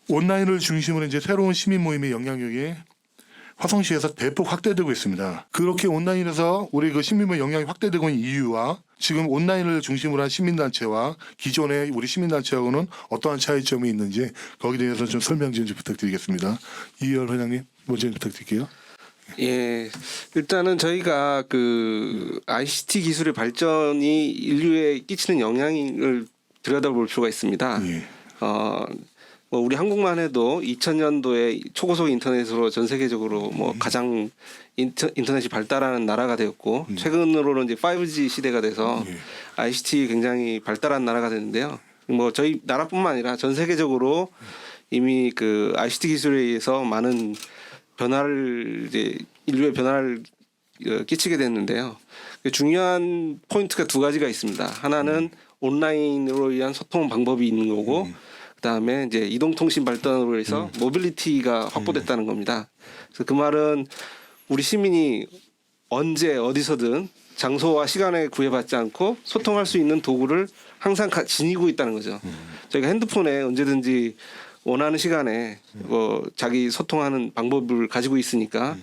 온라인을 중심으로 이제 새로운 시민 모임의 영향력이 화성시에서 대폭 확대되고 있습니다. 그렇게 온라인에서 우리 그 시민모임 영향이 확대되고 있는 이유와 지금 온라인을 중심으로 한 시민단체와 기존의 우리 시민단체하고는 어떠한 차이점이 있는지 거기에 대해서 좀 설명 좀 부탁드리겠습니다. 이희열 회장님 먼저 부탁드릴게요. 예, 일단은 저희가 그 ICT 기술의 발전이 인류에 끼치는 영향을 들여다볼 필요가 있습니다. 예. 뭐 우리 한국만 해도 2000년도에 초고속 인터넷으로 전 세계적으로 뭐 가장 인터넷이 발달하는 나라가 되었고 최근으로는 이제 5G 시대가 돼서 ICT 굉장히 발달한 나라가 됐는데요. 뭐 저희 나라뿐만 아니라 전 세계적으로 이미 그 ICT 기술에 의해서 많은 변화를 이제 인류의 변화를 끼치게 됐는데요. 중요한 포인트가 두 가지가 있습니다. 하나는 온라인으로 위한 소통 방법이 있는 거고, 그다음에 이제 이동통신 발전으로 해서 모빌리티가 확보됐다는 겁니다. 그래서 그 말은 우리 시민이 언제 어디서든 장소와 시간에 구애받지 않고 소통할 수 있는 도구를 항상 지니고 있다는 거죠. 저희가 핸드폰에 언제든지 원하는 시간에 자기 소통하는 방법을 가지고 있으니까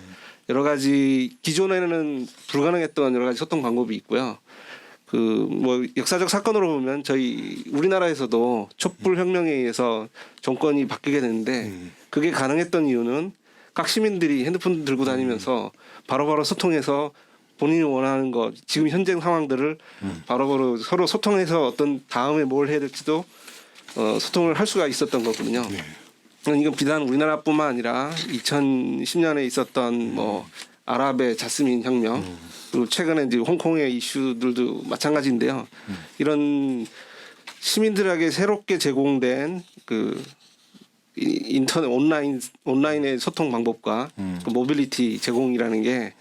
여러 가지 기존에는 불가능했던 여러 가지 소통 방법이 있고요. 그 뭐 역사적 사건으로 보면 저희 우리나라에서도 촛불 혁명에 의해서 정권이 바뀌게 되는데 그게 가능했던 이유는 각 시민들이 핸드폰 들고 다니면서 바로바로 소통해서 본인이 원하는 것, 지금 현재 상황들을 바로바로 서로 소통해서 어떤 다음에 뭘 해야 될지도 소통을 할 수가 있었던 거거든요. 이건 비단 우리나라뿐만 아니라 2010년에 있었던 뭐 아랍의 자스민 혁명, 그리고 최근에 이제 홍콩의 이슈들도 마찬가지인데요. 이런 시민들에게 새롭게 제공된 그 인터넷 온라인의 소통 방법과 그 모빌리티 제공이라는 게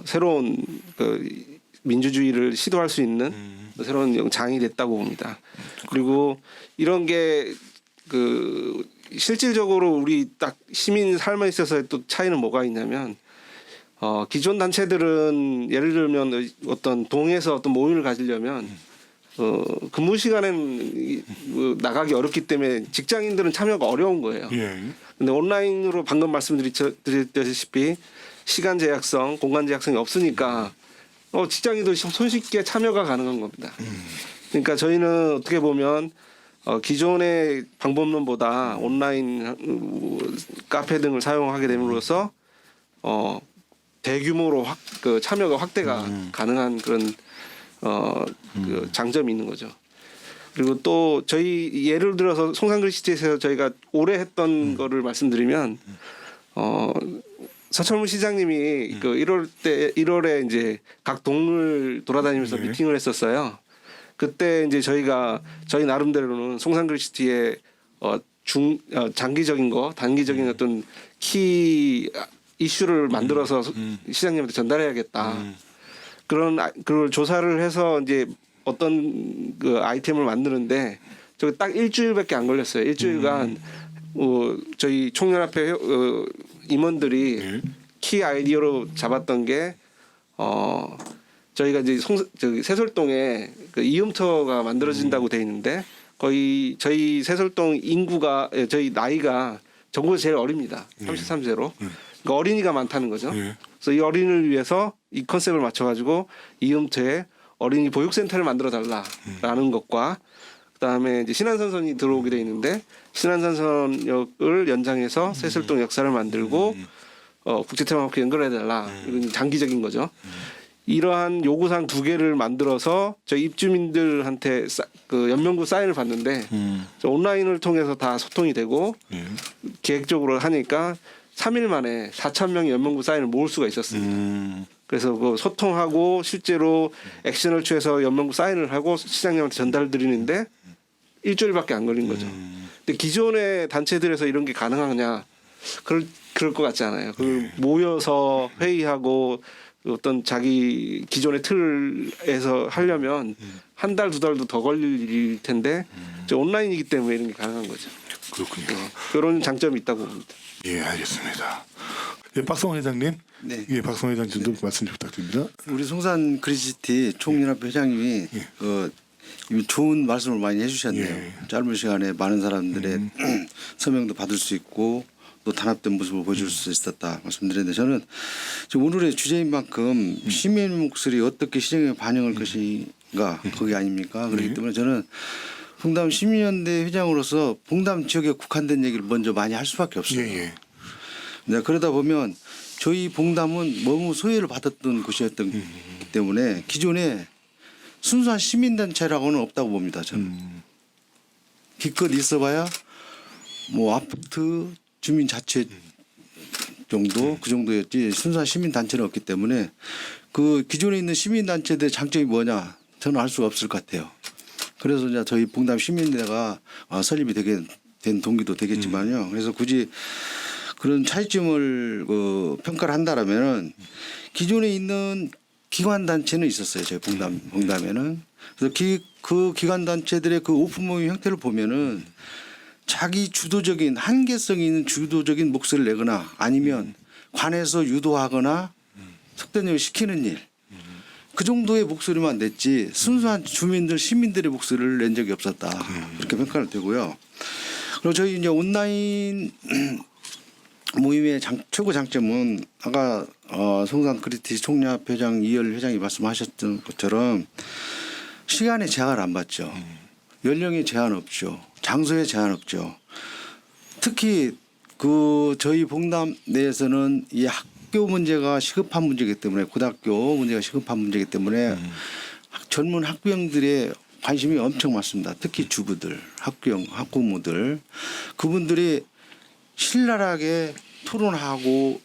새로운 그 민주주의를 시도할 수 있는 새로운 장이 됐다고 봅니다. 그리고 이런 게 그 실질적으로 우리 딱 시민 삶에 있어서의 또 차이는 뭐가 있냐면 기존 단체들은 예를 들면 어떤 동에서 어떤 모임을 가지려면 근무 시간에는 나가기 어렵기 때문에 직장인들은 참여가 어려운 거예요. 근데 온라인으로 방금 말씀드렸다시피 시간 제약성, 공간 제약성이 없으니까 직장인도 손쉽게 참여가 가능한 겁니다. 그러니까 저희는 어떻게 보면 기존의 방법론보다 온라인 카페 등을 사용하게 됨으로써 대규모로 그 참여가 확대가 가능한 그런 그 장점이 있는 거죠. 그리고 또 저희 예를 들어서 송산글씨티에서 저희가 오래 했던 거를 말씀드리면 서철문 시장님이 그 1월에 이제 각 동을 돌아다니면서 미팅을 했었어요. 그때 이제 저희 나름대로는 송산글씨티의 장기적인 거, 단기적인 어떤 키 이슈를 만들어서 시장님한테 전달해야겠다. 그걸 조사를 해서 이제 어떤 그 아이템을 만드는데 저기 딱 일주일밖에 안 걸렸어요. 일주일간 저희 총연합회 임원들이 키 아이디어로 잡았던 게 저희가 이제 저기 새솔동에 그 이음터가 만들어진다고 돼 있는데 거의 저희 새솔동 인구가 저희 나이가 전국에서 제일 어립니다. 33세로. 그러니까 어린이가 많다는 거죠. 그래서 이 어린이를 위해서 이 컨셉을 맞춰가지고 이음터에 어린이 보육센터를 만들어 달라라는 것과 그다음에 이제 신안산선이 들어오게 돼 있는데 신안산선역을 연장해서 새솔동 역사를 만들고 국제테마파크 연결해 달라. 이건 장기적인 거죠. 이러한 요구사항 두 개를 만들어서 저희 입주민들한테 그 연명구 사인을 받는데 온라인을 통해서 다 소통이 되고 계획적으로 하니까 3일 만에 4,000명의 연명구 사인을 모을 수가 있었습니다. 그래서 그 소통하고 실제로 액션을 취해서 연명구 사인을 하고 시장님한테 전달 드리는데 일주일밖에 안 걸린 거죠. 근데 기존의 단체들에서 이런 게 가능하냐? 그럴 것 같지 않아요. 그 모여서 회의하고 어떤 자기 기존의 틀에서 하려면 한 달, 두 달도 더 걸릴 텐데 온라인이기 때문에 이런 게 가능한 거죠. 그렇군요. 그런 장점이 있다고 봅니다. 예, 알겠습니다. 예, 박성원 회장님. 네. 예, 박성원 회장님도 말씀 좀 부탁드립니다. 우리 송산 그리시티 총연합 회장님이 그 좋은 말씀을 많이 해주셨네요. 예. 짧은 시간에 많은 사람들의 서명도 받을 수 있고 또 단합된 모습을 보여줄 수 있었다 말씀드렸는데 저는 지금 오늘의 주제인 만큼 시민 목소리 어떻게 시정에 반영할 것인가 거기 아닙니까? 그렇기 때문에 저는 봉담 시민연대 회장으로서 봉담 지역에 국한된 얘기를 먼저 많이 할 수밖에 없어요. 예. 네, 그러다 보면 저희 봉담은 너무 소외를 받았던 곳이었기 때문에 기존에 순수한 시민단체라고는 없다고 봅니다. 저는 기껏 있어봐야 뭐 아파트 주민자치 정도 그 정도였지 순수한 시민단체는 없기 때문에 그 기존에 있는 시민단체들의 장점이 뭐냐 저는 알 수가 없을 것 같아요. 그래서 이제 저희 봉담 시민대가 설립이 되게 된 동기도 되겠지만요. 그래서 굳이 그런 차이점을 평가를 한다라면은 기존에 있는 기관 단체는 있었어요. 저희 봉담에는. 그래서 그 기관 단체들의 그 오픈 모임 형태를 보면은 자기 주도적인 한계성이 있는 주도적인 목소리를 내거나 아니면 관에서 유도하거나 속단적으로 시키는 일. 그 정도의 목소리만 냈지 순수한 주민들 시민들의 목소리를 낸 적이 없었다. 그렇게 평가를 되고요. 그리고 저희 이제 온라인 모임의 최고 장점은 아까 성산 크리티 총리합 회장 이열 회장이 말씀하셨던 것처럼 시간에 제한을 안 받죠. 연령에 제한 없죠. 장소에 제한 없죠. 특히 저희 봉담 내에서는 이 학교 문제가 시급한 문제이기 때문에 고등학교 문제가 시급한 문제이기 때문에 젊은 학부형들의 관심이 엄청 많습니다. 특히 주부들, 학부모들 그분들이 신랄하게 토론하고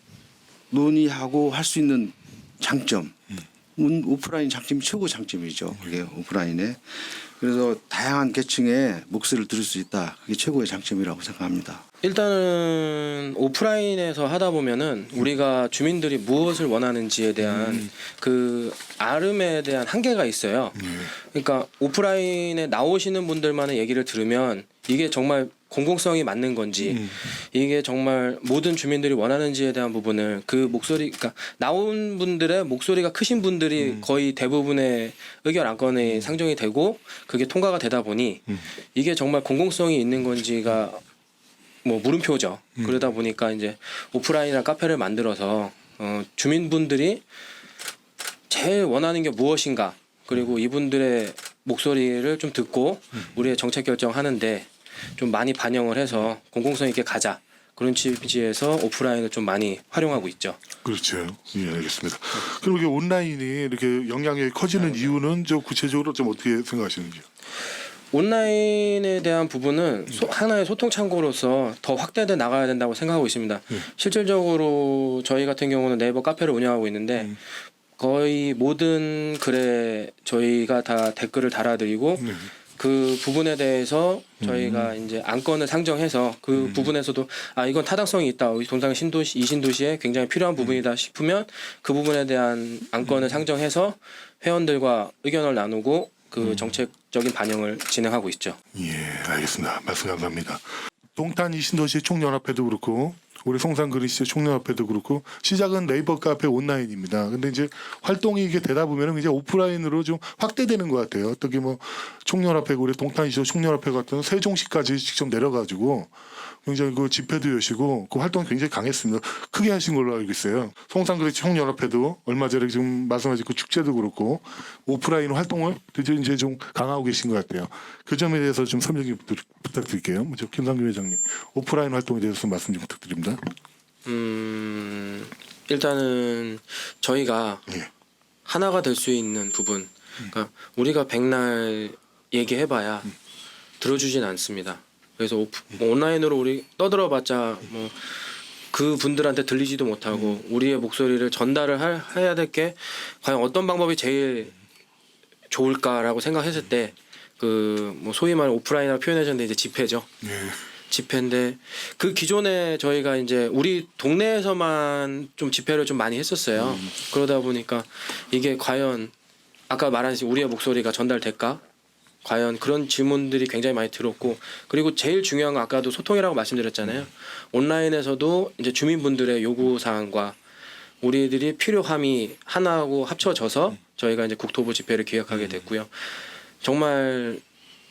논의하고 할 수 있는 장점 오프라인 장점이 최고 장점이죠. 그게 오프라인에. 그래서 다양한 계층의 목소리를 들을 수 있다. 그게 최고의 장점이라고 생각합니다. 일단은 오프라인에서 하다 보면은 우리가 주민들이 무엇을 원하는지에 대한 그 아름에 대한 한계가 있어요. 그러니까 오프라인에 나오시는 분들만의 얘기를 들으면 이게 정말 공공성이 맞는 건지 이게 정말 모든 주민들이 원하는지에 대한 부분을 그 목소리 그러니까 나온 분들의 목소리가 크신 분들이 거의 대부분의 의견 안건에 상정이 되고 그게 통과가 되다 보니 이게 정말 공공성이 있는 건지가 뭐 물음표죠. 그러다 보니까 이제 오프라인이나 카페를 만들어서 주민분들이 제일 원하는 게 무엇인가 그리고 이분들의 목소리를 좀 듣고 우리의 정책 결정하는데 좀 많이 반영을 해서 공공성 있게 가자 그런 취지에서 오프라인을 좀 많이 활용하고 있죠. 그렇죠. 예, 알겠습니다. 그럼 이게 온라인이 이렇게 영향력이 커지는 이유는 저 구체적으로 좀 어떻게 생각하시는지요? 온라인에 대한 부분은 하나의 소통 창구로서 더 확대돼 나가야 된다고 생각하고 있습니다. 실질적으로 저희 같은 경우는 네이버 카페를 운영하고 있는데 거의 모든 글에 저희가 다 댓글을 달아드리고 그 부분에 대해서 저희가 이제 안건을 상정해서 그 부분에서도 이건 타당성이 있다. 우리 동상 신도시 이 신도시에 굉장히 필요한 부분이다 싶으면 그 부분에 대한 안건을 상정해서 회원들과 의견을 나누고 그 정책적인 반영을 진행하고 있죠. 예, 알겠습니다. 말씀 감사합니다. 동탄 이신도시 총연합회도 그렇고 우리 송산그리시 총연합회도 그렇고 시작은 네이버 카페 온라인입니다. 근데 이제 활동이 이게 되다 보면은 이제 오프라인으로 좀 확대되는 것 같아요. 어떻게 뭐 총연합회 우리 동탄 이신도시 총연합회 같은 세종시까지 직접 내려가지고 굉장히 그 집회도 여시고 그 활동이 굉장히 강했습니다. 크게 하신 걸로 알고 있어요. 송산그리시 총연합회도 얼마 전에 지금 말씀하신 그 축제도 그렇고 오프라인 활동을 드디어 이제 좀 강화하고 계신 것 같아요. 그 점에 대해서 좀 설명 좀 부탁드릴게요. 먼저 김상규 회장님 오프라인 활동에 대해서 말씀 좀 부탁드립니다. 일단은 저희가 예. 하나가 될 수 있는 부분 그러니까 우리가 백날 얘기해봐야 들어주진 않습니다. 그래서 온라인으로 우리 떠들어봤자 뭐 그 분들한테 들리지도 못하고 우리의 목소리를 전달을 해야 될 게 과연 어떤 방법이 제일 좋을까라고 생각했을 때 그 뭐 소위 말하는 오프라인이라고 표현하셨는데 이제 집회죠. 예. 집회인데 그 기존에 저희가 이제 우리 동네에서만 좀 집회를 좀 많이 했었어요. 그러다 보니까 이게 과연 아까 말한 우리의 목소리가 전달될까? 과연 그런 질문들이 굉장히 많이 들었고 그리고 제일 중요한 건 아까도 소통이라고 말씀드렸잖아요. 온라인에서도 이제 주민분들의 요구 사항과 우리들이 필요함이 하나하고 합쳐져서 저희가 이제 국토부 집회를 기획하게 됐고요. 정말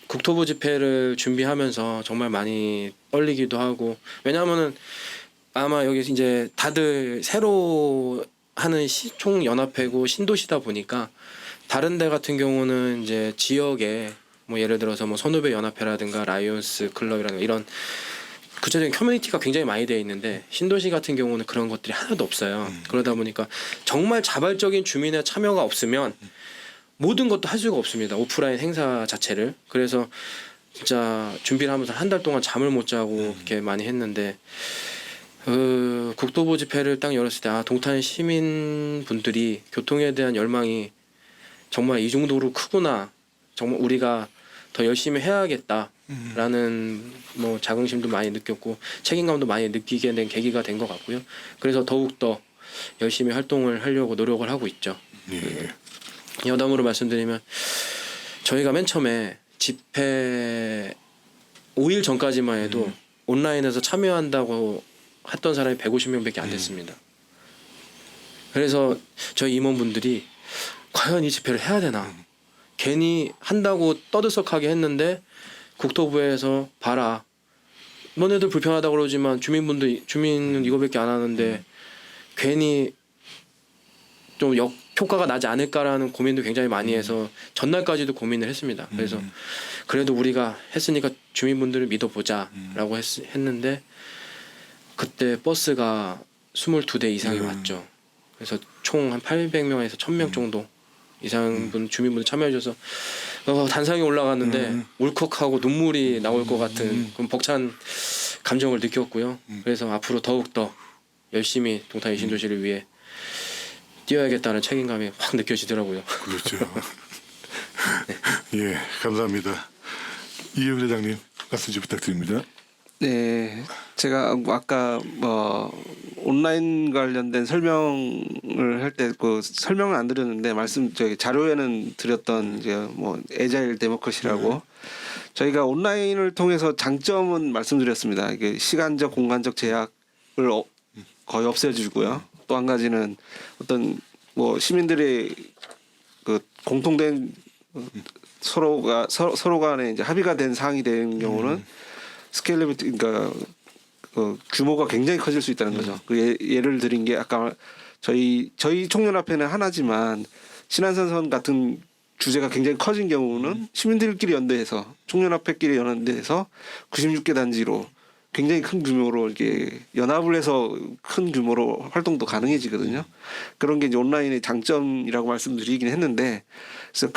국토부 집회를 준비하면서 정말 많이 떨리기도 하고 왜냐하면은 아마 여기 이제 다들 새로 하는 시총 연합회고 신도시다 보니까 다른 데 같은 경우는 이제 지역에 뭐 예를 들어서 뭐 선후배 연합회라든가 라이온스 클럽이라든가 이런 구체적인 커뮤니티가 굉장히 많이 되어 있는데 신도시 같은 경우는 그런 것들이 하나도 없어요. 그러다 보니까 정말 자발적인 주민의 참여가 없으면 모든 것도 할 수가 없습니다. 오프라인 행사 자체를. 그래서 진짜 준비를 하면서 한 달 동안 잠을 못 자고 이렇게 많이 했는데 국토부 집회를 딱 열었을 때 동탄 시민분들이 교통에 대한 열망이 정말 이 정도로 크구나. 정말 우리가 더 열심히 해야겠다라는 뭐 자긍심도 많이 느꼈고 책임감도 많이 느끼게 된 계기가 된 것 같고요. 그래서 더욱 더 열심히 활동을 하려고 노력을 하고 있죠. 예. 여담으로 말씀드리면 저희가 맨 처음에 집회 5일 전까지만 해도 온라인에서 참여한다고 했던 사람이 150명밖에 안 됐습니다. 그래서 저희 임원분들이 과연 이 집회를 해야 되나 괜히 한다고 떠들썩하게 했는데 국토부에서 봐라 너네들 불편하다고 그러지만 주민은 이거밖에 안 하는데 괜히 좀 효과가 나지 않을까라는 고민도 굉장히 많이 해서 전날까지도 고민을 했습니다. 그래서 그래도 우리가 했으니까 주민분들을 믿어보자라고 했는데 그때 버스가 22대 이상이 왔죠. 그래서 총 한 800명에서 1000명 정도 이상 주민분들 참여해 주셔서 단상에 올라갔는데 울컥하고 눈물이 나올 것 같은 그런 벅찬 감정을 느꼈고요. 그래서 앞으로 더욱더 열심히 동탄 이신도시를 위해 뛰어야겠다는 책임감이 확 느껴지더라고요. 그렇죠. 예, 감사합니다. 이효 회장님 말씀 좀 부탁드립니다. 네, 제가 아까 온라인 관련된 설명을 할 때 그 설명은 안 드렸는데 저기 자료에는 드렸던 이제 뭐 애자일 데모크라시라고 저희가 온라인을 통해서 장점은 말씀드렸습니다. 이게 시간적 공간적 제약을 거의 없애주고요. 또 한 가지는 어떤 뭐 시민들의 그 공통된 서로 간에 이제 합의가 된 사항이 되는 경우는 스케일러비티 그러니까 규모가 굉장히 커질 수 있다는 거죠. 그 예를 드린 게 아까 저희 총연합회는 하나지만 신안산선 같은 주제가 굉장히 커진 경우는 시민들끼리 연대해서 총연합회끼리 연대해서 96개 단지로 굉장히 큰 규모로 이렇게 연합을 해서 큰 규모로 활동도 가능해지거든요. 그런 게 이제 온라인의 장점이라고 말씀드리긴 했는데 그래서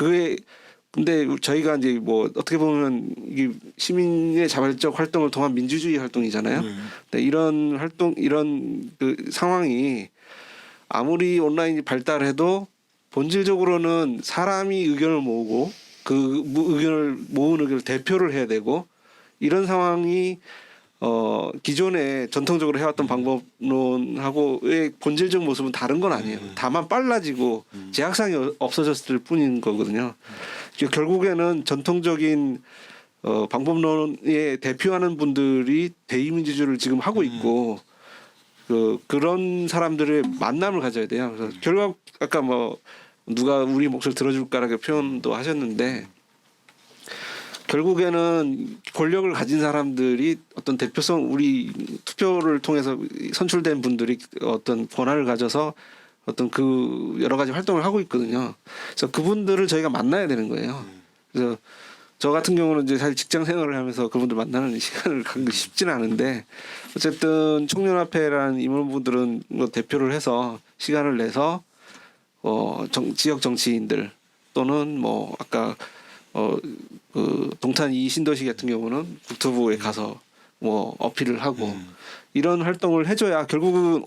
근데 저희가 이제 뭐 어떻게 보면 이게 시민의 자발적 활동을 통한 민주주의 활동이잖아요. 근데 이런 그 상황이 아무리 온라인이 발달해도 본질적으로는 사람이 의견을 모으고 그 의견을 모은 의견을 대표를 해야 되고 이런 상황이 기존에 전통적으로 해왔던 방법론하고의 본질적 모습은 다른 건 아니에요. 다만 빨라지고 제약상이 없어졌을 뿐인 거거든요. 결국에는 전통적인 방법론에 대표하는 분들이 대의민주주의를 지금 하고 있고 그런 사람들의 만남을 가져야 돼요. 그래서 결국 아까 뭐 누가 우리 몫을 들어줄까라고 표현도 하셨는데 결국에는 권력을 가진 사람들이 어떤 대표성 우리 투표를 통해서 선출된 분들이 어떤 권한을 가져서 어떤 그 여러 가지 활동을 하고 있거든요. 그래서 그분들을 저희가 만나야 되는 거예요. 그래서 저 같은 경우는 이제 사실 직장 생활을 하면서 그분들 만나는 시간을 갖기 쉽지는 않은데 어쨌든 총연합회라는 임원분들은 뭐 대표를 해서 시간을 내서 지역 정치인들 또는 뭐 아까 그 동탄 이 신도시 같은 경우는 국토부에 가서 뭐 어필을 하고 이런 활동을 해줘야 결국은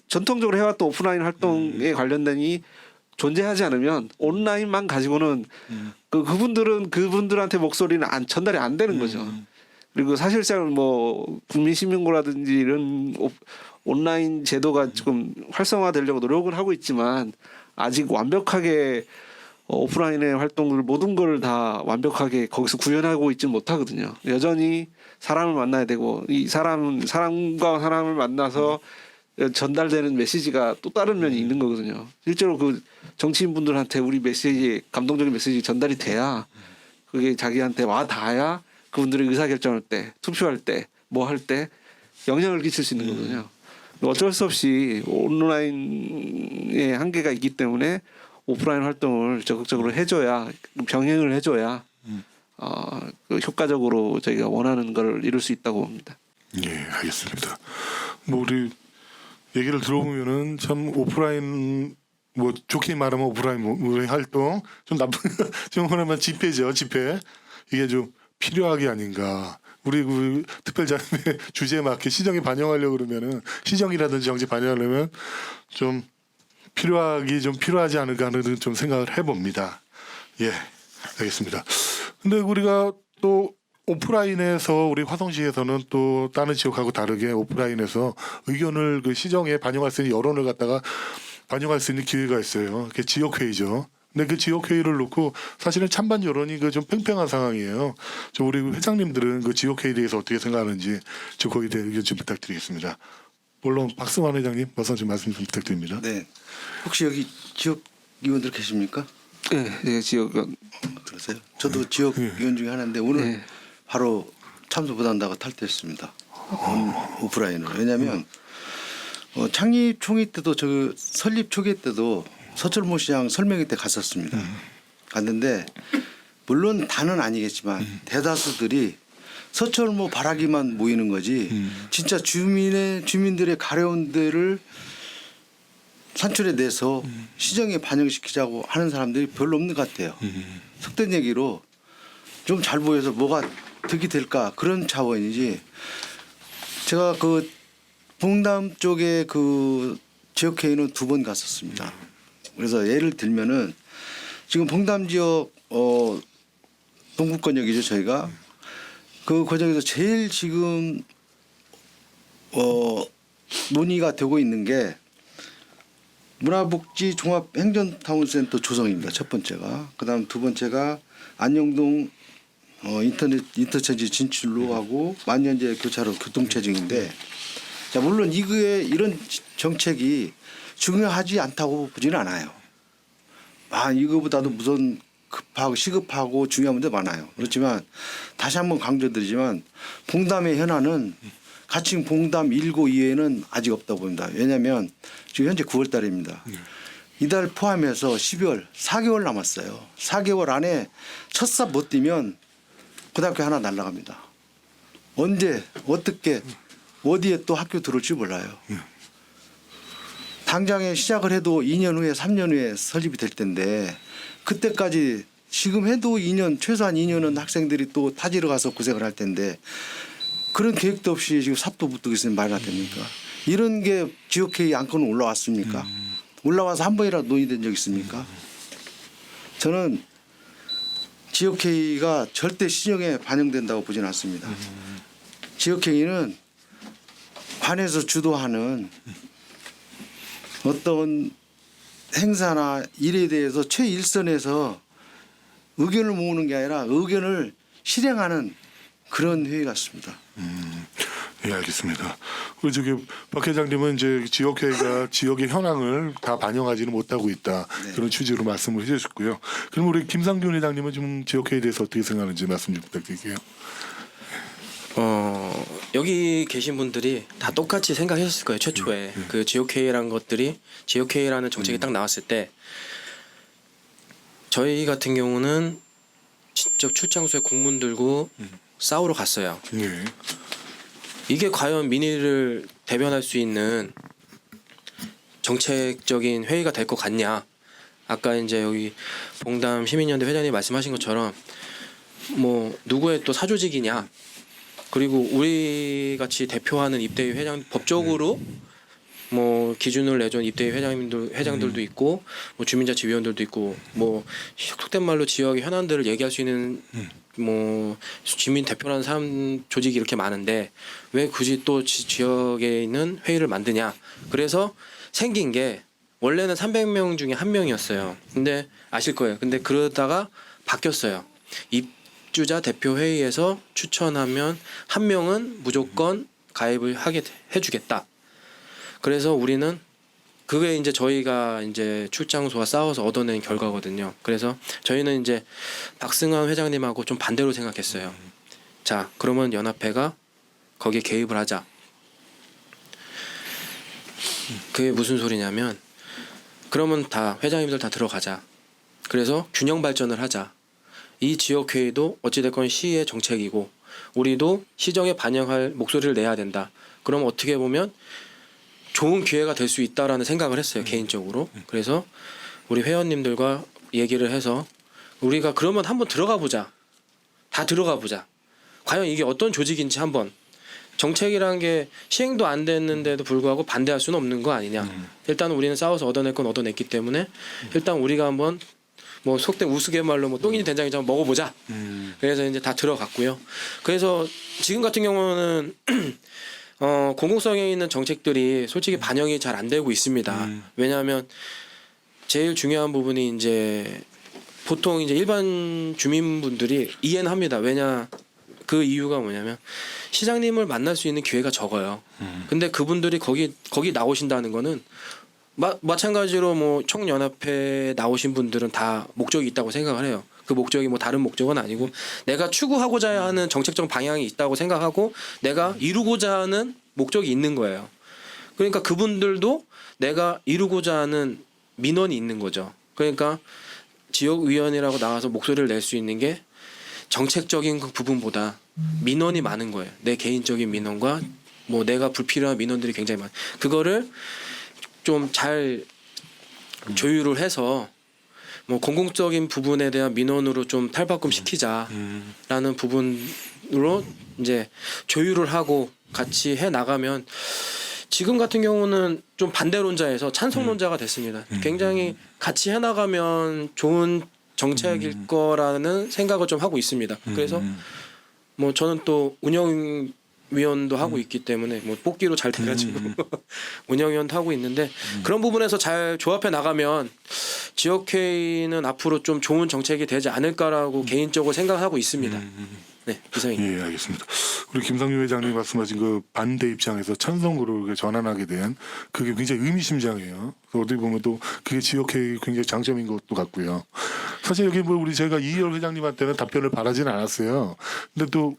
전통적으로 해왔던 오프라인 활동에 관련된이 존재하지 않으면 온라인만 가지고는 그분들한테 목소리는 전달이 안 되는 거죠. 그리고 사실상 뭐 국민신문고라든지 이런 온라인 제도가 조금 활성화되려고 노력을 하고 있지만 아직 완벽하게 오프라인의 활동을 모든 걸 다 완벽하게 거기서 구현하고 있지는 못하거든요. 여전히 사람을 만나야 되고 이 사람과 사람을 만나서 전달되는 메시지가 또 다른 면이 있는 거거든요. 실제로 그 정치인분들한테 우리 메시지 감동적인 메시지 전달이 돼야 그게 자기한테 와 닿아야 그분들이 의사결정할 때, 투표할 때, 뭐 할 때 영향을 끼칠 수 있는 거거든요. 어쩔 수 없이 온라인의 한계가 있기 때문에 오프라인 활동을 적극적으로 해줘야, 병행을 해줘야 그 효과적으로 저희가 원하는 걸 이룰 수 있다고 봅니다. 예, 알겠습니다. 뭐 우리 얘기를 들어보면은 참 오프라인 뭐 좋게 말하면 오프라인 뭐 활동 좀 나쁜 좀 말하면 집회죠, 집회 이게 좀 필요하게 아닌가. 우리 그 특별자금의 주제에 맞게 시정에 반영하려고 그러면은 시정이라든지 정치 반영하려면 좀 필요하지 않을까 하는 좀 생각을 해봅니다. 예, 알겠습니다. 근데 우리가 또 오프라인에서 우리 화성시에서는 또 다른 지역하고 다르게 오프라인에서 의견을 그 시정에 반영할 수 있는 여론을 갖다가 반영할 수 있는 기회가 있어요. 그게 지역회의죠. 근데 그 지역회의를 놓고 사실은 찬반 여론이 그 좀 팽팽한 상황이에요. 저 우리 회장님들은 그 지역회의에 대해서 어떻게 생각하는지 저 거기에 대해 의견 좀 부탁드리겠습니다. 물론 박승환 회장님 먼저 좀 말씀 좀 부탁드립니다. 네. 혹시 여기 지역 의원들 계십니까? 네, 지역 그러세요? 저도 지역 의원 중에 하나인데 오늘 네. 바로 참석 못한다고 탈퇴했습니다. 오프라인으로. 왜냐하면 창립 총회 때도 저 설립 초기 때도 서철모 시장 설명회 때 갔었습니다. 갔는데 물론 다는 아니겠지만 대다수들이 서철모 바라기만 모이는 거지 진짜 주민들의 가려운 데를 산출해 내서 시정에 반영시키자고 하는 사람들이 별로 없는 것 같아요. 속된 얘기로 좀 잘 보여서 뭐가 득이 될까 그런 차원이지. 제가 그 봉담 쪽에 그 지역회의는 2번 갔었습니다. 그래서 예를 들면은 지금 봉담 지역 동구권역이죠 저희가 그 과정에서 제일 지금 논의가 되고 있는 게 문화복지 종합행정타운센터 조성입니다. 첫 번째가. 그다음 두 번째가 안녕동 인터체인지 진출로 하고 만년제 교차로 교통체증인데 자 물론 이런 정책이 중요하지 않다고 보지는 않아요. 이거보다도 무슨 급하고 시급하고 중요한 문제 많아요. 그렇지만 다시 한번 강조드리지만 봉담의 현안은 가칭 봉담 1고 이외에는 아직 없다고 봅니다. 왜냐하면 지금 현재 9월 달입니다. 이달 포함해서 12월 4개월 남았어요. 4개월 안에 첫 삽 못 뛰면 고등학교 하나 날아갑니다. 언제 어떻게 어디에 또 학교 들어올지 몰라요. 당장에 시작을 해도 2년 후에 3년 후에 설립이 될 텐데 그때까지 지금 해도 2년 최소한 2년은 학생들이 또 타지로 가서 고생을 할 텐데 그런 계획도 없이 지금 삽도 못 뜨고 있으면 말이 안 됩니까? 이런 게 지역회의 안건은 올라왔습니까? 올라와서 한 번이라도 논의된 적 있습니까? 저는 지역회의가 절대 시정에 반영된다고 보지는 않습니다. 지역회의는 관에서 주도하는 어떤 행사나 일에 대해서 최일선에서 의견을 모으는 게 아니라 의견을 실행하는 그런 회의 같습니다. 예, 알겠습니다. 우리 저기 박 회장님은 이제 지역회의가 지역의 현황을 다 반영하지는 못하고 있다 네. 그런 취지로 말씀을 해주셨고요. 그럼 우리 김상균 회장님은 좀 지역회의에 대해서 어떻게 생각하는지 말씀 좀 부탁드릴게요. 여기 계신 분들이 다 똑같이 생각하셨을 거예요. 최초에 그 지역회의라는 것들이 지역회의라는 정책이 딱 나왔을 때 저희 같은 경우는 직접 출장소에 공문 들고 싸우러 갔어요. 예. 이게 과연 민의를 대변할 수 있는 정책적인 회의가 될 것 같냐? 아까 이제 여기 봉담 시민연대 회장님 말씀하신 것처럼 뭐 누구의 또 사조직이냐? 그리고 우리 같이 대표하는 입대위 회장 법적으로 뭐 기준을 내준 입대위 회장들도 있고 뭐 주민자치위원들도 있고 뭐 속된 말로 지역의 현안들을 얘기할 수 있는 뭐 주민 대표라는 사람 조직이 이렇게 많은데 왜 굳이 또 지역에 있는 회의를 만드냐? 그래서 생긴 게 원래는 300명 중에 1명이었어요. 근데 아실 거예요. 근데 그러다가 바뀌었어요. 입주자 대표 회의에서 추천하면 1명은 무조건 가입을 하게 해주겠다. 그래서 우리는 그게 이제 저희가 이제 출장소와 싸워서 얻어낸 결과거든요. 그래서 저희는 이제 박승환 회장님하고 좀 반대로 생각했어요. 자, 그러면 연합회가 거기에 개입을 하자. 그게 무슨 소리냐면 그러면 다 회장님들 다 들어가자. 그래서 균형 발전을 하자. 이 지역회의도 어찌됐건 시의 정책이고 우리도 시정에 반영할 목소리를 내야 된다. 그럼 어떻게 보면 좋은 기회가 될 수 있다라는 생각을 했어요. 개인적으로. 그래서 우리 회원님들과 얘기를 해서 우리가 그러면 한번 들어가 보자. 다 들어가 보자. 과연 이게 어떤 조직인지 한번. 정책이라는 게 시행도 안 됐는데도 불구하고 반대할 수는 없는 거 아니냐. 일단 우리는 싸워서 얻어낼 건 얻어냈기 때문에 일단 우리가 한번 뭐 속된 우스갯말로 뭐 똥이니 된장인지 한번 먹어보자. 그래서 이제 다 들어갔고요. 그래서 지금 같은 경우는 공공성에 있는 정책들이 솔직히 반영이 잘 안 되고 있습니다. 왜냐하면 제일 중요한 부분이 이제 보통 이제 일반 주민분들이 이해는 합니다. 왜냐 그 이유가 뭐냐면 시장님을 만날 수 있는 기회가 적어요. 근데 그분들이 거기 나오신다는 거는 마찬가지로 뭐 총연합회 나오신 분들은 다 목적이 있다고 생각을 해요. 그 목적이 뭐 다른 목적은 아니고 내가 추구하고자 하는 정책적 방향이 있다고 생각하고 내가 이루고자 하는 목적이 있는 거예요. 그러니까 그분들도 내가 이루고자 하는 민원이 있는 거죠. 그러니까 지역위원이라고 나와서 목소리를 낼 수 있는 게 정책적인 그 부분보다 민원이 많은 거예요. 내 개인적인 민원과 뭐 내가 불필요한 민원들이 굉장히 많아요. 그거를 좀 잘 조율을 해서 뭐 공공적인 부분에 대한 민원으로 좀 탈바꿈 시키자라는 부분으로 이제 조율을 하고 같이 해 나가면 지금 같은 경우는 좀 반대론자에서 찬성론자가 됐습니다. 굉장히 같이 해 나가면 좋은 정책일 거라는 생각을 좀 하고 있습니다. 그래서 뭐 저는 또 운영위원도 하고 있기 때문에 뭐 뽑기로 잘 돼가지고 운영위원도 하고 있는데 그런 부분에서 잘 조합해 나가면 지역회의는 앞으로 좀 좋은 정책이 되지 않을까라고 개인적으로 생각하고 있습니다. 네, 이상입니다. 예, 알겠습니다. 우리 김상규 회장님 말씀하신 그 반대 입장에서 찬성으로 전환하게 된 그게 굉장히 의미심장해요. 어떻게 보면 또 그게 지역회의 굉장히 장점인 것도 같고요. 사실 여기 뭐 제가 이희열 회장님한테는 답변을 바라지는 않았어요. 근데 또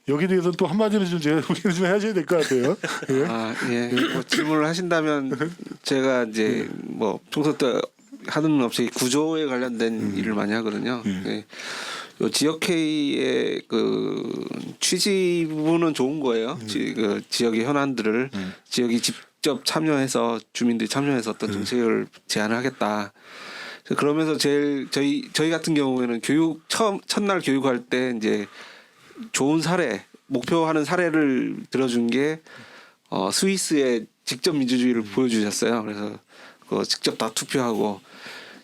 여기에 대해서 또 한마디로 좀 제가 소개를 좀 해줘야 될 것 같아요. 예. 뭐 질문을 하신다면 제가 이제 뭐 평소 때 하는 업체 구조에 관련된 일을 많이 하거든요. 예. 요 지역회의의 그 취지 부분은 좋은 거예요. 그 지역의 현안들을 지역이 직접 참여해서 주민들이 참여해서 어떤 정책을 제안을 하겠다. 그러면서 제일 저희 같은 경우에는 첫날 교육할 때 이제 좋은 사례, 목표하는 사례를 들어준 게 스위스의 직접 민주주의를 보여주셨어요. 그래서 그거 직접 다 투표하고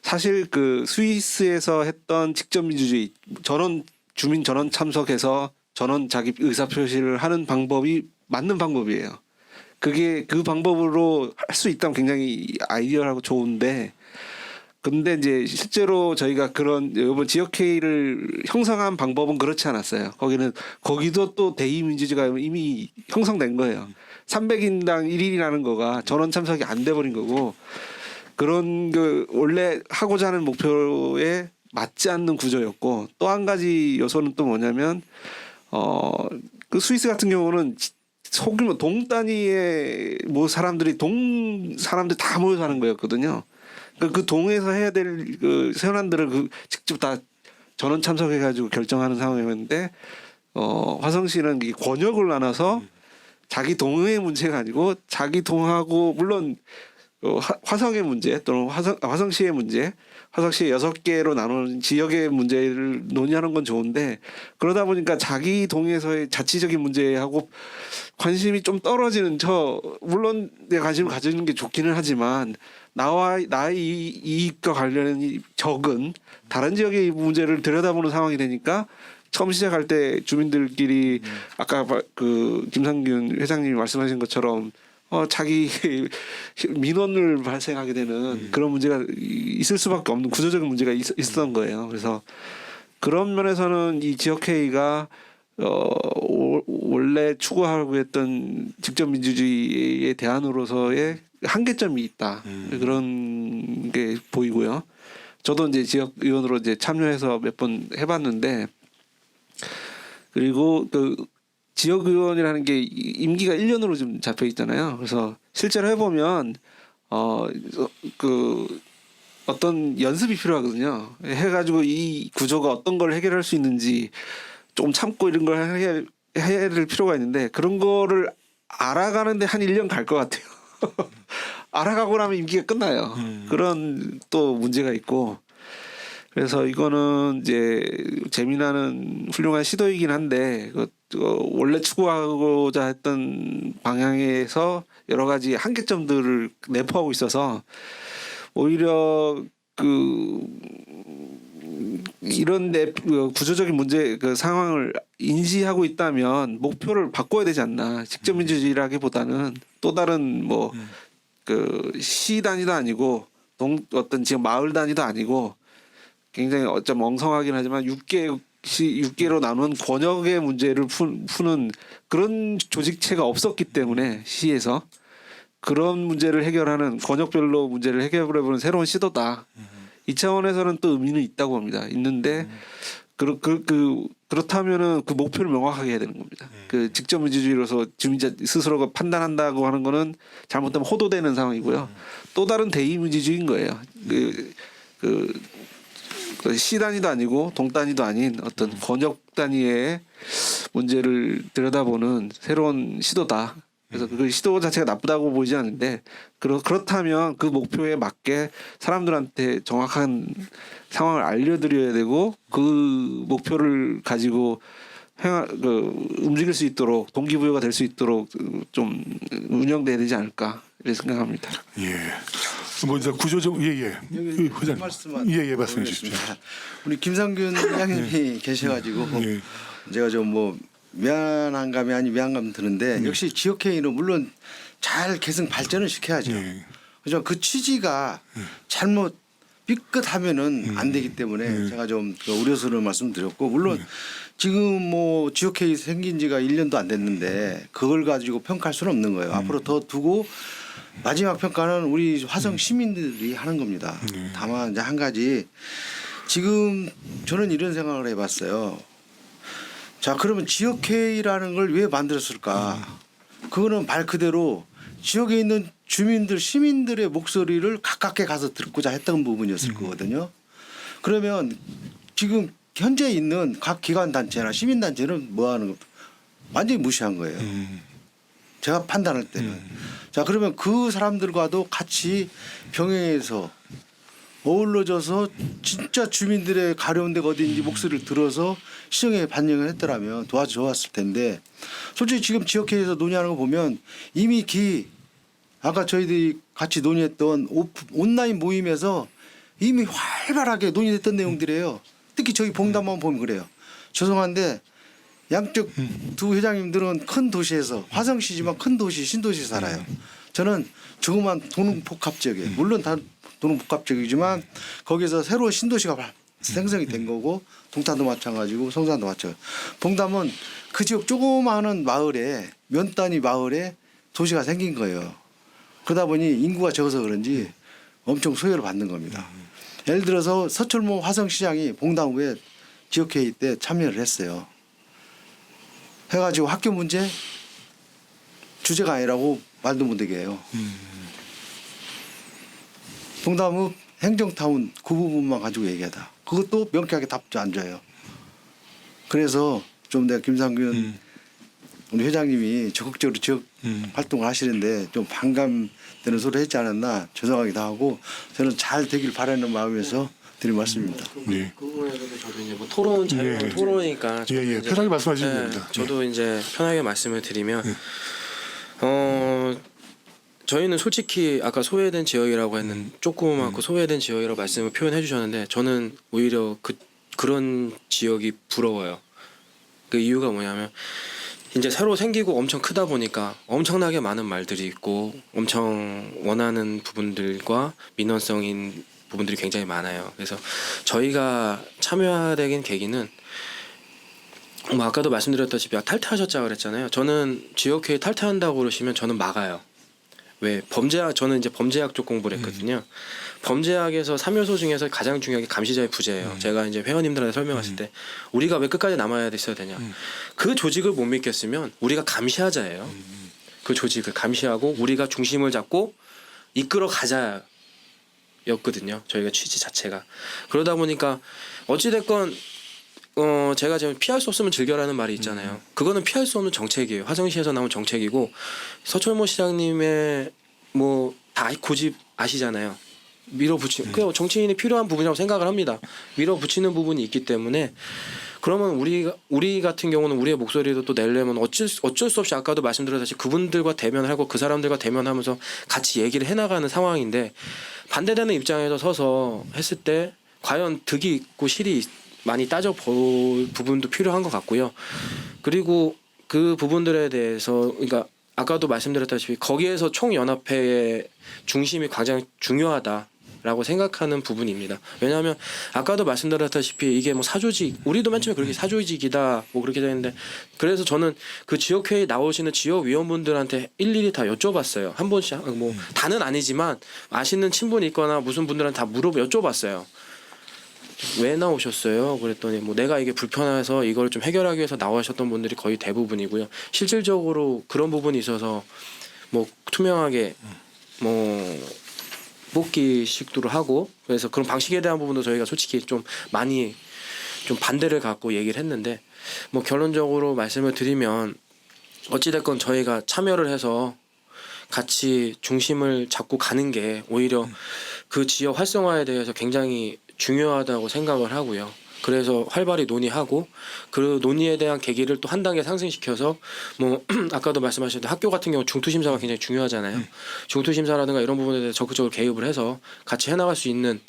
사실 그 스위스에서 했던 직접 민주주의 주민 전원 참석해서 전원 자기 의사 표시를 하는 방법이 맞는 방법이에요. 그게 그 방법으로 할 수 있다면 굉장히 아이디어하고 좋은데 근데 이제 실제로 저희가 그런 이번 지역회의를 형성한 방법은 그렇지 않았어요. 거기도 또 대의민주주의가 이미 형성된 거예요. 300인당 1인이라는 거가 전원 참석이 안 돼버린 거고 그런 그 원래 하고자 하는 목표에 맞지 않는 구조였고 또 한 가지 요소는 또 뭐냐면 그 스위스 같은 경우는 소규모 동 단위의 뭐 사람들이 다 모여서 하는 거였거든요. 그 동에서 해야 될 그 현안들을 직접 다 전원 참석해가지고 결정하는 상황이었는데 화성시는 이 권역을 나눠서 자기 동의 문제가 아니고 자기 동하고 물론 화성의 문제 또는 화성시의 문제, 화성시 6개로 나누는 지역의 문제를 논의하는 건 좋은데 그러다 보니까 자기 동에서의 자치적인 문제하고 관심이 좀 떨어지는 물론 내 관심을 가지는 게 좋기는 하지만 나의 이익과 관련이 적은 다른 지역의 문제를 들여다보는 상황이 되니까 처음 시작할 때 주민들끼리 아까 그 김상균 회장님이 말씀하신 것처럼 자기 민원을 발생하게 되는 그런 문제가 있을 수밖에 없는 구조적인 문제가 있었던 거예요. 그래서 그런 면에서는 이 지역회의가 원래 추구하고 했던 직접 민주주의의 대안으로서의 한계점이 있다. 그런 게 보이고요. 저도 이제 지역 의원으로 이제 참여해서 몇 번 해봤는데, 그리고 그 지역 의원이라는 게 임기가 1년으로 좀 잡혀 있잖아요. 그래서 실제로 해보면 그 어떤 연습이 필요하거든요. 해가지고 이 구조가 어떤 걸 해결할 수 있는지 좀 참고 이런 걸 해야 될 필요가 있는데, 그런 거를 알아가는데 한 1년 갈 것 같아요. 알아가고 나면 임기가 끝나요. 그런 또 문제가 있고, 그래서 이거는 이제 재미나는 훌륭한 시도이긴 한데, 원래 추구하고자 했던 방향에서 여러 가지 한계점들을 내포하고 있어서 오히려 이런 구조적인 문제 상황을 인지하고 있다면 목표를 바꿔야 되지 않나. 직접 민주주의라기보다는 또 다른 시 단위도 아니고 어떤 지역 마을 단위도 아니고 굉장히 어쩜 엉성하긴 하지만 6개로 나눈 권역의 문제를 푸는 그런 조직체가 없었기 때문에 시에서 그런 문제를 해결하는 권역별로 문제를 해결해보는 새로운 시도다. 이 차원에서는 또 의미는 있다고 봅니다. 있는데 그렇다면은 그 목표를 명확하게 해야 되는 겁니다. 그 직접 민주주의로서 주민자 스스로가 판단한다고 하는 거는 잘못하면 호도되는 상황이고요. 또 다른 대의 민주주의인 거예요. 시 단위도 아니고 동 단위도 아닌 어떤 권역 단위의 문제를 들여다보는 새로운 시도다. 그래서 그 시도 자체가 나쁘다고 보이지 않는데, 그렇다면 그 목표에 맞게 사람들한테 정확한 상황을 알려드려야 되고, 그 목표를 가지고 움직일 수 있도록 동기부여가 될 수 있도록 좀 운영돼야 되지 않을까 이렇게 생각합니다. 예. 먼저 구조적 회장님. 예, 말씀해 주십시오. 우리 김상균 회장님이 계셔가지고 제가 좀 미안한 감이 아닌 미안감 드는데, 역시 지역회의는 물론 잘 계승 발전을 시켜야죠. 그죠? 그 취지가 잘못 삐끗하면은 안 되기 때문에 제가 좀 우려스러운 말씀드렸고, 물론 지금 지역회의 생긴 지가 1년도 안 됐는데 그걸 가지고 평가할 수는 없는 거예요. 앞으로 더 두고 마지막 평가는 우리 화성 시민들이 하는 겁니다. 다만 이제 한 가지, 지금 저는 이런 생각을 해봤어요. 자, 그러면 지역회의라는 걸 왜 만들었을까? 그거는 말 그대로 지역에 있는 주민들, 시민들의 목소리를 가깝게 가서 듣고자 했던 부분이었을 거거든요. 그러면 지금 현재 있는 각 기관단체나 시민단체는 뭐 하는 거? 완전히 무시한 거예요. 제가 판단할 때는. 자, 그러면 그 사람들과도 같이 병행해서 어우러져서 진짜 주민들의 가려운 데가 어디인지 목소리를 들어서 시정에 반영을 했더라면 좋았을 텐데, 솔직히 지금 지역회의에서 논의하는 거 보면 이미 아까 저희들이 같이 논의했던 온라인 모임에서 이미 활발하게 논의됐던 내용들이에요. 특히 저희 봉담만 보면 그래요. 죄송한데 양쪽 두 회장님들은 큰 도시에서, 화성시지만 큰 도시 신도시 살아요. 저는 조그만 도농복합 지역에, 물론 다 도농복합 지역이지만 거기서 새로운 신도시가 생성이 된 거고, 동탄도 마찬가지고 성산도 마찬가지고, 봉담은 그 지역 조그마한 마을에, 면 단위 마을에 도시가 생긴 거예요. 그러다 보니 인구가 적어서 그런지 엄청 소외를 받는 겁니다. 예를 들어서 서철모 화성시장이 봉담 후에 지역회의 때 참여를 했어요. 해가지고 학교 문제 주제가 아니라고 말도 못하게 해요. 봉담읍 행정타운 그 부분만 가지고 얘기하다. 그것도 명쾌하게 답도 안 줘요. 그래서 좀 내가 김상균 우리 회장님이 적극적으로 지역 활동을 하시는데 좀 반감되는 소리 했지 않았나 죄송하기도 하고, 저는 잘 되길 바라는 마음에서 드린 말씀입니다. 네. 그 부분에 대해서 저도 이제 토론 자유로운 토론이니까 예, 편하게 말씀하시면 됩니다. 저도 이제 편하게 말씀을 드리면 저희는 솔직히 아까 소외된 지역이라고 했는 조그맣고 소외된 지역이라고 말씀을 표현해 주셨는데, 저는 오히려 그런 지역이 부러워요. 그 이유가 뭐냐면 이제 새로 생기고 엄청 크다 보니까 엄청나게 많은 말들이 있고 엄청 원하는 부분들과 민원성인 부분들이 굉장히 많아요. 그래서 저희가 참여하게 계기는 아까도 말씀드렸다시피 탈퇴하셨자고 그랬잖아요. 저는 지역회의 탈퇴한다고 그러시면 저는 막아요. 왜 범죄학 저는 이제 범죄학 쪽 공부를 했거든요. 범죄학에서 3요소 중에서 가장 중요한 게 감시자의 부재예요. 제가 이제 회원님들한테 설명했을 때 우리가 왜 끝까지 남아야 있어야 되냐. 그 조직을 못 믿겠으면 우리가 감시하자예요. 그 조직을 감시하고 우리가 중심을 잡고 이끌어 가자였거든요. 저희가 취지 자체가. 그러다 보니까 어찌됐건 제가 지금 피할 수 없으면 즐겨라는 말이 있잖아요. 그거는 피할 수 없는 정책이에요. 화성시에서 나온 정책이고 서철모 시장님의 뭐 다 고집 아시잖아요. 밀어붙이는 그 정치인이 필요한 부분이라고 생각을 합니다. 밀어붙이는 부분이 있기 때문에 그러면 우리 같은 경우는 우리의 목소리도 또 내려면 어쩔 수 없이 아까도 말씀드렸다시피 그분들과 대면하고 그 사람들과 대면하면서 같이 얘기를 해나가는 상황인데 반대되는 입장에서 서서 했을 때 과연 득이 있고 실이 많이 따져볼 부분도 필요한 것 같고요. 그리고 그 부분들에 대해서 그러니까 아까도 말씀드렸다시피 거기에서 총연합회의 중심이 가장 중요하다라고 생각하는 부분입니다. 왜냐하면 아까도 말씀드렸다시피 이게 뭐 사조직 우리도 맨 처음에 그렇게 사조직이다 뭐 그렇게 되는데 그래서 저는 그 지역회의 나오시는 지역위원분들한테 일일이 다 여쭤봤어요. 한 번씩 뭐 다는 아니지만 아시는 친분이 있거나 무슨 분들한테 다 여쭤봤어요. 왜 나오셨어요? 그랬더니 뭐 내가 이게 불편해서 이걸 좀 해결하기 위해서 나오셨던 분들이 거의 대부분이고요. 실질적으로 그런 부분이 있어서 뭐 투명하게 뭐 뽑기 식도로 하고 그래서 그런 방식에 대한 부분도 저희가 솔직히 좀 많이 좀 반대를 갖고 얘기를 했는데 뭐 결론적으로 말씀을 드리면 어찌됐건 저희가 참여를 해서 같이 중심을 잡고 가는 게 오히려 그 지역 활성화에 대해서 굉장히 중요하다고 생각을 하고요. 그래서 활발히 논의하고 그 논의에 대한 계기를 또 한 단계 상승시켜서 뭐 아까도 말씀하셨는데 학교 같은 경우 중투심사가 굉장히 중요하잖아요. 중투심사라든가 이런 부분에 대해서 적극적으로 개입을 해서 같이 해나갈 수 있는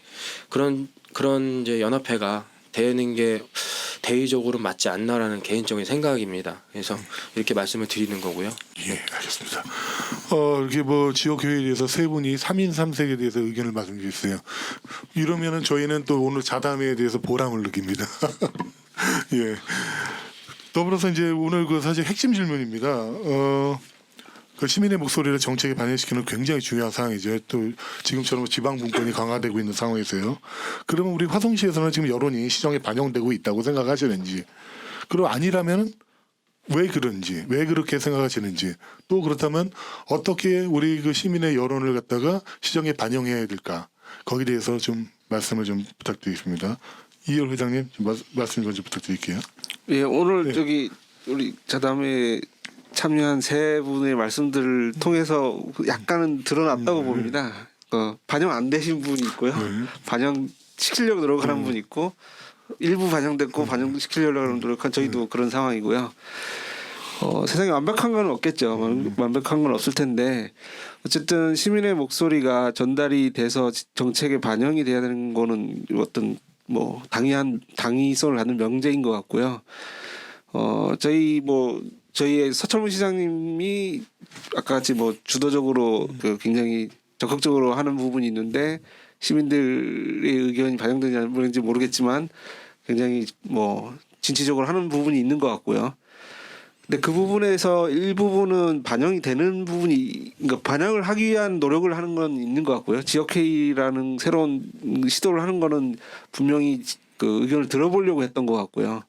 그런 이제 연합회가 되는 게 대의적으로 맞지 않나라는 개인적인 생각입니다. 그래서 이렇게 말씀을 드리는 거고요. 예, 알겠습니다. 이렇게 뭐 지역회의에 대해서 세 분이 3인 3색에 대해서 의견을 말씀주셨어요. 이러면은 저희는 또 오늘 자담회에 대해서 보람을 느낍니다. 예. 더불어서 이제 오늘 그 사실 핵심 질문입니다. 그 시민의 목소리를 정책에 반영시키는 굉장히 중요한 사항이죠. 또 지금처럼 지방 분권이 강화되고 있는 상황에서요. 그러면 우리 화성시에서는 지금 여론이 시정에 반영되고 있다고 생각하시는지, 그리고 아니라면 왜 그런지, 왜 그렇게 생각하시는지, 또 그렇다면 어떻게 우리 그 시민의 여론을 갖다가 시정에 반영해야 될까? 거기에 대해서 좀 말씀을 좀 부탁드리겠습니다. 이열 회장님 좀 말씀 좀 부탁드릴게요. 예, 오늘 네. 저기 우리 자담회 참여한 세 분의 말씀들을 통해서 약간은 드러났다고 봅니다. 반영 안 되신 분이 있고요. 반영 시키려고 노력하는 분이 있고 일부 반영됐고 반영시키려고 노력한 저희도 그런 상황이고요. 세상에 완벽한 건 없겠죠. 완벽한 건 없을 텐데 어쨌든 시민의 목소리가 전달이 돼서 정책에 반영이 돼야 되는 거는 어떤 뭐 당위성을 갖는 명제인 것 같고요. 저희의 서철문 시장님이 아까 같이 뭐 주도적으로 그 굉장히 적극적으로 하는 부분이 있는데 시민들의 의견이 반영되는지 모르겠지만 굉장히 뭐 진취적으로 하는 부분이 있는 것 같고요. 근데 그 부분에서 일부분은 반영이 되는 부분이 그러니까 반영을 하기 위한 노력을 하는 건 있는 것 같고요. 지역회의라는 새로운 시도를 하는 거는 분명히 그 의견을 들어보려고 했던 것 같고요.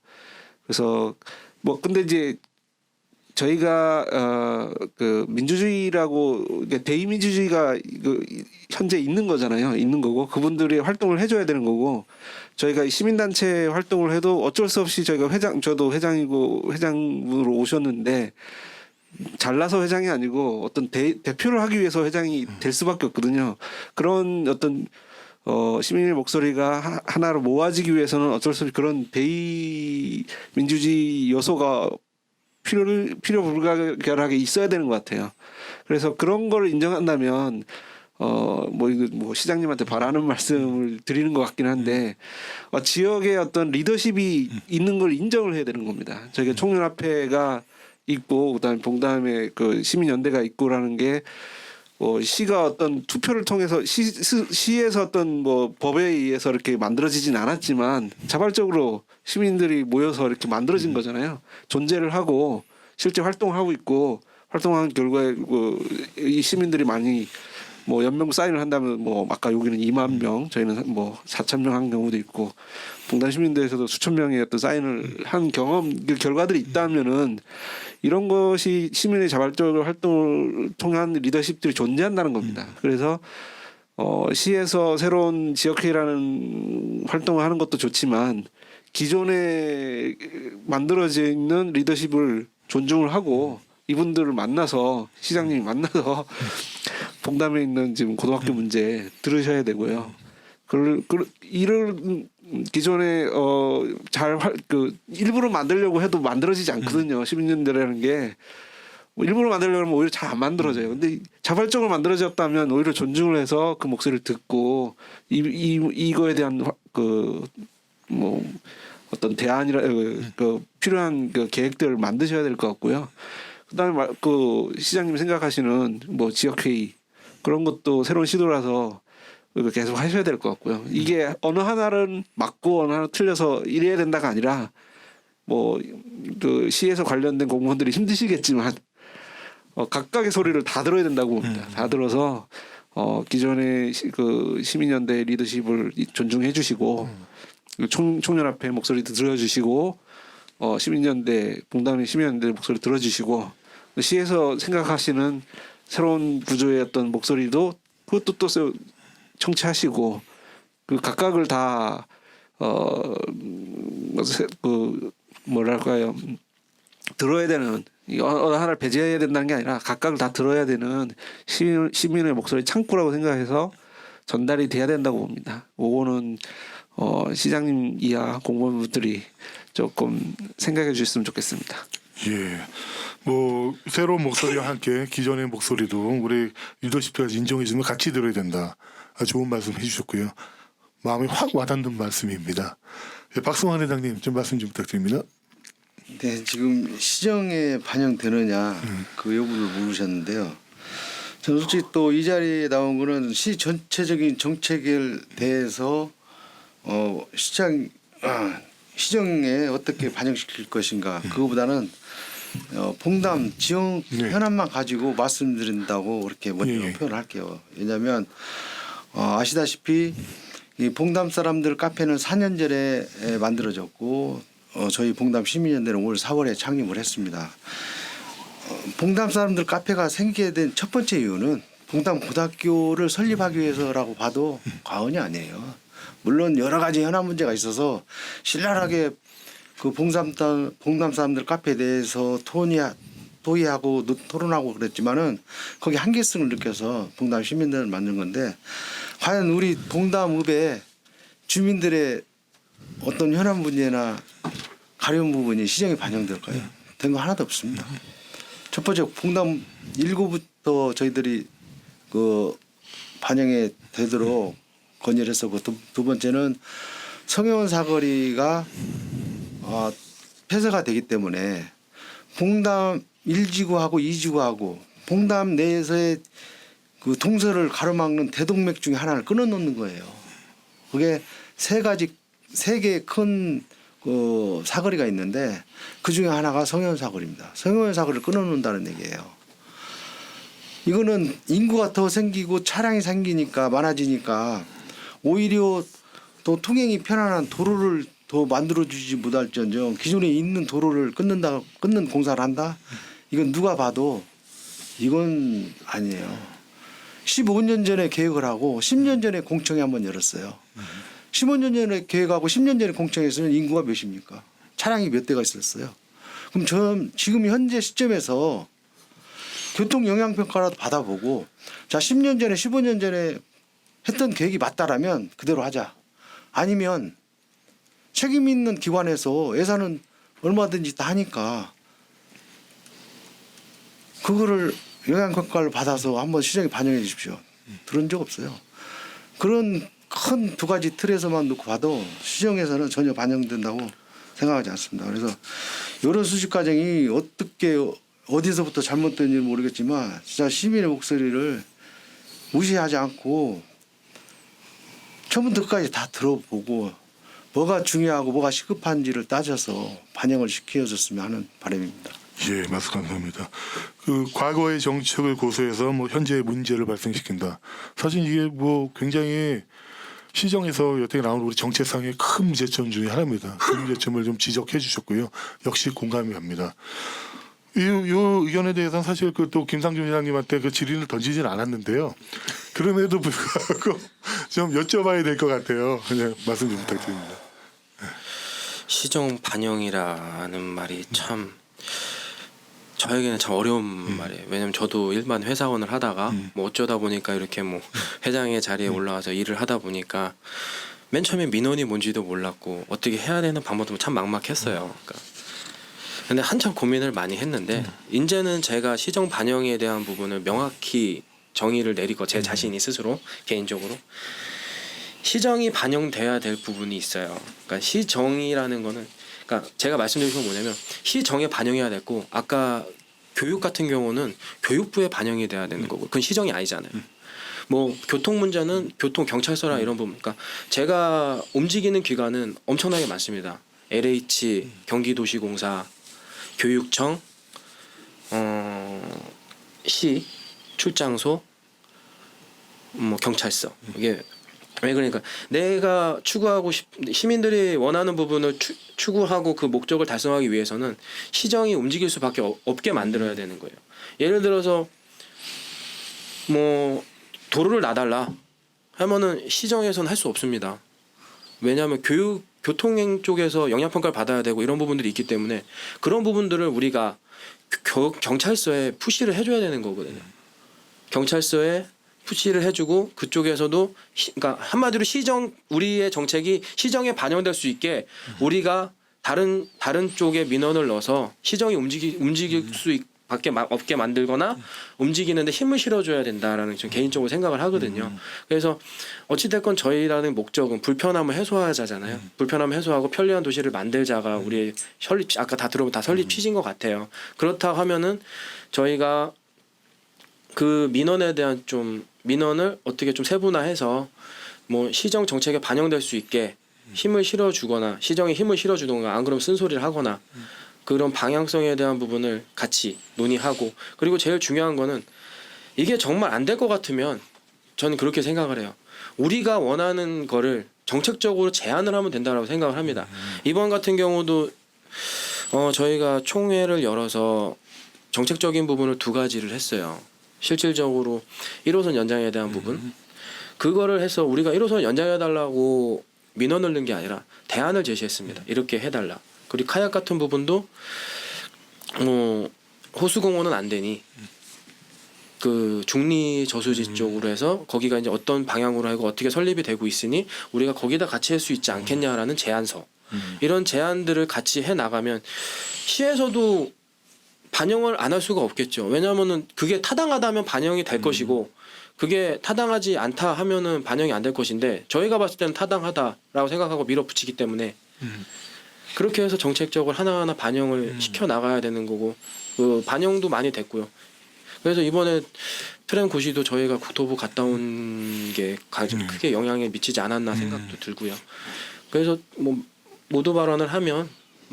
그래서 뭐 근데 이제 저희가 그 민주주의라고 대의민주주의가 현재 있는 거잖아요. 있는 거고 그분들이 활동을 해줘야 되는 거고 저희가 시민단체 활동을 해도 어쩔 수 없이 저희가 저도 회장이고 회장으로 오셨는데 잘나서 회장이 아니고 어떤 대표를 하기 위해서 회장이 될 수밖에 없거든요. 그런 어떤 시민의 목소리가 하나로 모아지기 위해서는 어쩔 수 없이 그런 대의민주주의 요소가 필요 불가결하게 있어야 되는 것 같아요. 그래서 그런 걸 인정한다면 뭐 시장님한테 바라는 말씀을 드리는 것 같긴 한데 지역에 어떤 리더십이 있는 걸 인정을 해야 되는 겁니다. 저희가 총연합회가 있고 그다음에 봉담에 그 시민연대가 있고라는 게 시가 어떤 투표를 통해서 시에서 어떤 뭐 법에 의해서 이렇게 만들어지진 않았지만 자발적으로 시민들이 모여서 이렇게 만들어진 거잖아요. 존재를 하고 실제 활동을 하고 있고 활동한 결과에 이 시민들이 많이 뭐 연명 사인을 한다면 뭐 아까 여기는 2만 명, 저희는 뭐 4천 명 한 경우도 있고 봉단 시민대에서도 수천 명의 어떤 사인을 한 경험 그 결과들이 있다면은 이런 것이 시민의 자발적 활동을 통한 리더십들이 존재한다는 겁니다. 그래서 시에서 새로운 지역회의라는 활동을 하는 것도 좋지만 기존에 만들어져 있는 리더십을 존중을 하고 이분들을 만나서 시장님이 만나서 봉담에 있는 지금 고등학교 문제 들으셔야 되고요. 이를 기존에 일부러 만들려고 해도 만들어지지 않거든요. 시민연대라는 게 일부러 만들려고 하면 오히려 잘 안 만들어져요. 근데 자발적으로 만들어졌다면 오히려 존중을 해서 그 목소리를 듣고 이거에 대한 뭐 어떤 대안이라 필요한 그 계획들을 만드셔야 될 것 같고요. 그다음에 시장님 생각하시는 뭐 지역회의 그런 것도 새로운 시도라서 계속 하셔야 될 것 같고요. 이게 어느 하나는 맞고 어느 하나 틀려서 이래야 된다가 아니라 뭐 그 시에서 관련된 공무원들이 힘드시겠지만 각각의 소리를 다 들어야 된다고 봅니다. 다 들어서 기존의 그 시민연대 리더십을 존중해 주시고 총연합회 목소리도 들어주시고 시민연대 봉담의 시민연대 목소리 들어주시고 시에서 생각하시는 새로운 구조의 어떤 목소리도 그것도 또 청취하시고 그 각각을 다 뭐랄까요 들어야 되는 어느 하나를 배제해야 된다는 게 아니라 각각을 다 들어야 되는 시민의 목소리 창구라고 생각해서 전달이 돼야 된다고 봅니다. 그거는 시장님 이하 공무원분들이 조금 생각해 주셨으면 좋겠습니다. 예. 뭐 새로운 목소리와 함께 기존의 목소리도 우리 리더십까지 인정해주면 같이 들어야 된다. 아주 좋은 말씀 해주셨고요. 마음이 확 와닿는 말씀입니다. 예, 박승환 회장님 좀 말씀 좀 부탁드립니다. 네, 지금 시정에 반영되느냐 그 여부를 물으셨는데요. 저는 솔직히 또 이 자리에 나온 거는 시 전체적인 정책에 대해서 시정에 어떻게 반영시킬 것인가 그거보다는 봉담 지역 네. 현안만 가지고 말씀드린다고 그렇게 먼저 예, 예. 표현을 할게요. 왜냐하면 아시다시피 이 봉담 사람들 카페는 4년 전에 만들어졌고 저희 봉담 시민연대는 올 4월에 창립을 했습니다. 봉담 사람들 카페가 생기게 된 첫 번째 이유는 봉담 고등학교를 설립하기 위해서라고 봐도 과언이 아니에요. 물론 여러 가지 현안 문제가 있어서 신랄하게 그 봉담 사람들 카페에 대해서 토의하고 토론하고 그랬지만은 거기 한계성을 느껴서 봉담 시민들을 만든 건데 과연 우리 봉담읍의 주민들의 어떤 현안 문제나 가려운 부분이 시정에 반영될까요? 된 거 하나도 없습니다. 첫 번째 봉담 1구부터 저희들이 그 반영이 되도록 건의를 했었고 두 번째는 성혜원 사거리가 폐쇄가 되기 때문에 봉담 1지구하고 2지구하고 봉담 내에서의 그 동서를 가로막는 대동맥 중에 하나를 끊어놓는 거예요. 그게 세 개의 큰 그 사거리가 있는데 그 중에 하나가 성혜원 사거리입니다. 성혜원 사거리를 끊어놓는다는 얘기예요. 이거는 인구가 더 생기고 차량이 생기니까 많아지니까 오히려 또 통행이 편안한 도로를 더 만들어주지 못할지언정 기존에 있는 도로를 끊는 공사를 한다? 이건 누가 봐도 이건 아니에요. 15년 전에 계획을 하고 10년 전에 공청회 한번 열었어요. 15년 전에 계획하고 10년 전에 공청회에서는 인구가 몇입니까? 차량이 몇 대가 있었어요. 그럼 저는 지금 현재 시점에서 교통 영향 평가라도 받아보고 자 10년 전에 15년 전에 했던 계획이 맞다라면 그대로 하자. 아니면 책임 있는 기관에서 예산은 얼마든지 다 하니까 그거를 영향 평가를 받아서 한번 시정에 반영해 주십시오. 들은 적 없어요. 그런 큰 두 가지 틀에서만 놓고 봐도 시정에서는 전혀 반영된다고 생각하지 않습니다. 그래서 이런 수집 과정이 어떻게 어디서부터 잘못된지 모르겠지만 진짜 시민의 목소리를 무시하지 않고 처음부터 끝까지 다 들어보고 뭐가 중요하고 뭐가 시급한지를 따져서 반영을 시켜줬으면 하는 바람입니다. 예, 말씀 감사합니다. 그 과거의 정책을 고수해서 뭐 현재의 문제를 발생시킨다. 사실 이게 뭐 굉장히 시정에서 여태까지 나온 우리 정책상의 큰 문제점 중에 하나입니다. 그 문제점을 좀 지적해 주셨고요. 역시 공감이 갑니다. 이 의견에 대해서는 사실 그 또 김상준 회장님한테 그 질의를 던지진 않았는데요. 그럼에도 불구하고 좀 여쭤봐야 될 것 같아요. 그냥 말씀 좀 부탁드립니다. 시정 반영이라는 말이 참 저에게는 참 어려운 말이에요. 왜냐면 저도 일반 회사원을 하다가 뭐 어쩌다 보니까 이렇게 뭐 회장의 자리에 올라와서 일을 하다 보니까 맨 처음에 민원이 뭔지도 몰랐고 어떻게 해야 되는 방법도 참 막막했어요. 그러니까 근데 한참 고민을 많이 했는데 이제는 제가 시정 반영에 대한 부분을 명확히 정의를 내리고 제 자신이 스스로 개인적으로 시정이 반영돼야 될 부분이 있어요. 그러니까 시정이라는 거는 그러니까 제가 말씀드린 건 뭐냐면 시정에 반영해야 됐고 아까 교육 같은 경우는 교육부에 반영이 돼야 되는 거고 그건 시정이 아니잖아요. 뭐 교통 문제는 교통 경찰서나 이런 부분 그러니까 제가 움직이는 기관은 엄청나게 많습니다. LH 경기도시공사 교육청 시 출장소 뭐 경찰서 이게 왜 그러니까 내가 추구하고 시민들이 원하는 부분을 추구하고 그 목적을 달성하기 위해서는 시정이 움직일 수밖에 없게 만들어야 되는 거예요. 예를 들어서 뭐 도로를 놔달라 하면은 시정에서는 할 수 없습니다. 왜냐하면 교통행 쪽에서 영향평가를 받아야 되고 이런 부분들이 있기 때문에 그런 부분들을 우리가 경찰서에 푸시를 해줘야 되는 거거든요. 경찰서에 푸시를 해주고 그쪽에서도 그러니까 한마디로 우리의 정책이 시정에 반영될 수 있게 우리가 다른 쪽에 민원을 넣어서 시정이 움직일 수 밖에 없게 만들거나 움직이는데 힘을 실어줘야 된다라는 좀 개인적으로 생각을 하거든요. 그래서 어찌됐건 저희라는 목적은 불편함을 해소하자잖아요. 불편함을 해소하고 편리한 도시를 만들자가 우리의 설립 아까 다 들어보면 다 설립 취지인 것 같아요. 그렇다고 하면은 저희가 그 민원에 대한 좀 민원을 어떻게 좀 세분화해서 뭐 시정 정책에 반영될 수 있게 힘을 실어주거나 시정에 힘을 실어주던가 안 그러면 쓴소리를 하거나 그런 방향성에 대한 부분을 같이 논의하고 그리고 제일 중요한 거는 이게 정말 안 될 것 같으면 저는 그렇게 생각을 해요. 우리가 원하는 거를 정책적으로 제안을 하면 된다고 생각을 합니다. 이번 같은 경우도 저희가 총회를 열어서 정책적인 부분을 2가지를 했어요. 실질적으로 1호선 연장에 대한 부분 그거를 해서 우리가 1호선 연장해달라고 민원을 넣은 게 아니라 대안을 제시했습니다. 이렇게 해달라. 그리고 카약 같은 부분도 호수공원은 안 되니 그 중리 저수지 쪽으로 해서 거기가 이제 어떤 방향으로 하고 어떻게 설립이 되고 있으니 우리가 거기다 같이 할 수 있지 않겠냐라는 제안서 이런 제안들을 같이 해 나가면 시에서도 반영을 안 할 수가 없겠죠. 왜냐하면은 그게 타당하다면 반영이 될 것이고 그게 타당하지 않다 하면은 반영이 안 될 것인데 저희가 봤을 때는 타당하다라고 생각하고 밀어붙이기 때문에 그렇게 해서 정책적으로 하나하나 반영을 시켜 나가야 되는 거고 그 반영도 많이 됐고요. 그래서 이번에 트램 고시도 저희가 국토부 갔다 온 게 크게 영향에 미치지 않았나 생각도 들고요. 그래서 뭐 모두 발언을 하면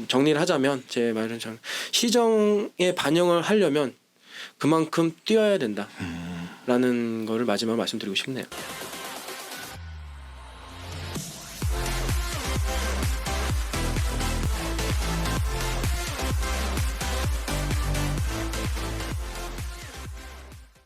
정리를 하자면 제 말은 전 시정에 반영을 하려면 그만큼 뛰어야 된다라는 거를 마지막으로 말씀드리고 싶네요.